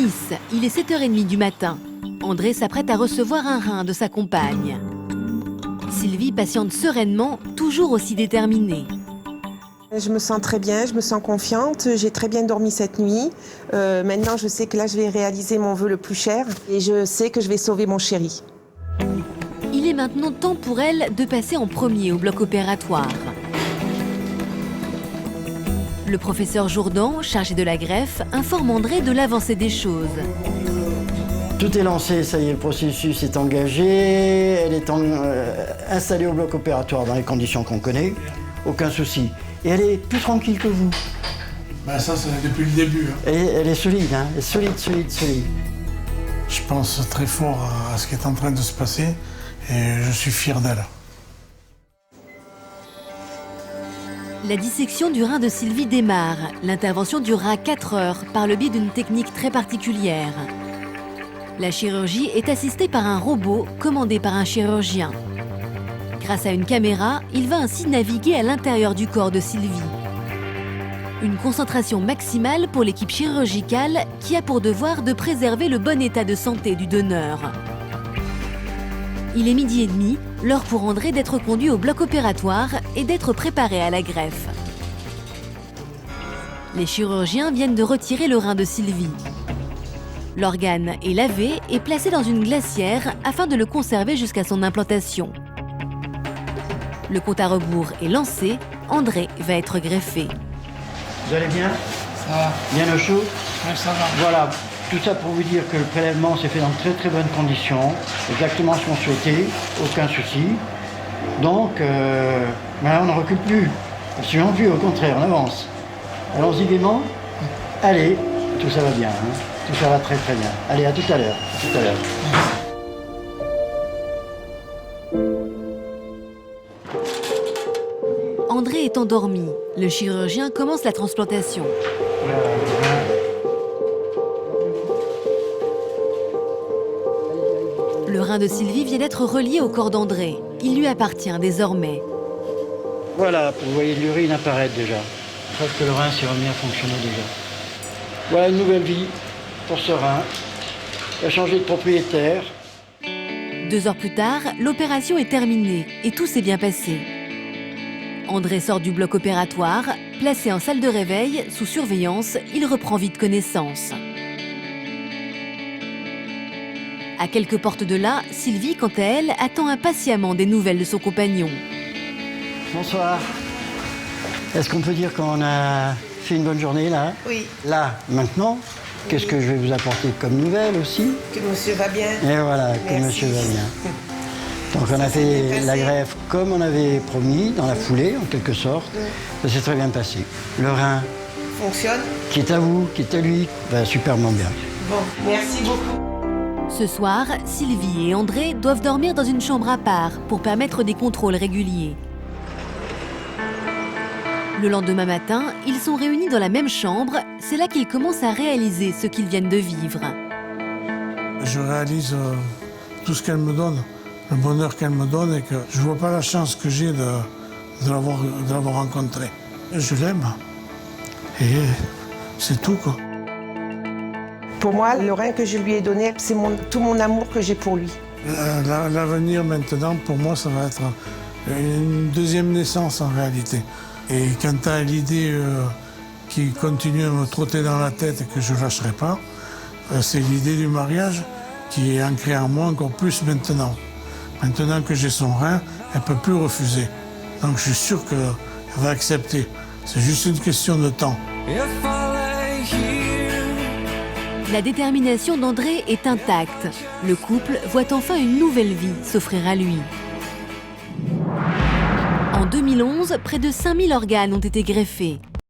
Nice, il est 7h30 du matin. André s'apprête à recevoir un rein de sa compagne. Sylvie patiente sereinement, toujours aussi déterminée. Je me sens très bien, je me sens confiante, j'ai très bien dormi cette nuit. Maintenant, je sais que là, je vais réaliser mon vœu le plus cher et je sais que je vais sauver mon chéri. Il est maintenant temps pour elle de passer en premier au bloc opératoire. Le professeur Jourdan, chargé de la greffe, informe André de l'avancée des choses. Tout est lancé, ça y est, le processus est engagé, elle est installée au bloc opératoire dans les conditions qu'on connaît, aucun souci. Et elle est plus tranquille que vous. Ben ça, c'est depuis le début. Hein. Elle est solide, hein, elle est solide, solide, solide. Je pense très fort à ce qui est en train de se passer et je suis fier d'elle. La dissection du rein de Sylvie démarre. L'intervention durera 4 heures par le biais d'une technique très particulière. La chirurgie est assistée par un robot commandé par un chirurgien. Grâce à une caméra, il va ainsi naviguer à l'intérieur du corps de Sylvie. Une concentration maximale pour l'équipe chirurgicale qui a pour devoir de préserver le bon état de santé du donneur. Il est 12h30, l'heure pour André d'être conduit au bloc opératoire et d'être préparé à la greffe. Les chirurgiens viennent de retirer le rein de Sylvie. L'organe est lavé et placé dans une glacière afin de le conserver jusqu'à son implantation. Le compte à rebours est lancé, André va être greffé. Vous allez bien? Ça va. Bien au chaud? Oui, ça va. Voilà, tout ça pour vous dire que le prélèvement s'est fait dans de très très bonnes conditions, exactement ce qu'on souhaitait, aucun souci. Donc, là on ne recule plus, absolument plus, au contraire, on avance. Allons-y gaiement. Allez, tout ça va bien, hein. Tout ça va très très bien. Allez, à tout à l'heure, à tout à l'heure. André est endormi. Le chirurgien commence la transplantation. Le rein de Sylvie vient d'être relié au corps d'André. Il lui appartient désormais. Voilà, vous voyez l'urine apparaître déjà. Je crois que le rein s'est remis à fonctionner déjà. Voilà une nouvelle vie pour ce rein. Il a changé de propriétaire. 2 heures plus tard, l'opération est terminée et tout s'est bien passé. André sort du bloc opératoire, placé en salle de réveil, sous surveillance, il reprend vite connaissance. À quelques portes de là, Sylvie, quant à elle, attend impatiemment des nouvelles de son compagnon. Bonsoir. Est-ce qu'on peut dire qu'on a fait une bonne journée là? Oui. Là, maintenant, qu'est-ce que je vais vous apporter comme nouvelle aussi? Que monsieur va bien. Et voilà, que Merci. monsieur va bien. Donc on a fait la greffe comme on avait promis, dans la foulée en quelque sorte. Ça s'est très bien passé. Le rein Fonctionne. qui est à vous, qui est à lui, va superbement bien. Bon, merci beaucoup. Ce soir, Sylvie et André doivent dormir dans une chambre à part pour permettre des contrôles réguliers. Le lendemain matin, ils sont réunis dans la même chambre. C'est là qu'ils commencent à réaliser ce qu'ils viennent de vivre. Je réalise tout ce qu'elle me donne, le bonheur qu'elle me donne et que je ne vois pas la chance que j'ai de l'avoir rencontrée. Je l'aime et c'est tout, quoi. Pour moi, le rein que je lui ai donné, c'est tout mon amour que j'ai pour lui. L'avenir maintenant, pour moi, ça va être une deuxième naissance en réalité. Et quant à l'idée qui continue à me trotter dans la tête et que je ne lâcherai pas, c'est l'idée du mariage qui est ancrée en moi encore plus maintenant. Maintenant que j'ai son rein, elle ne peut plus refuser. Donc je suis sûr qu'elle va accepter. C'est juste une question de temps. La détermination d'André est intacte. Le couple voit enfin une nouvelle vie s'offrir à lui. En 2011, près de 5000 organes ont été greffés.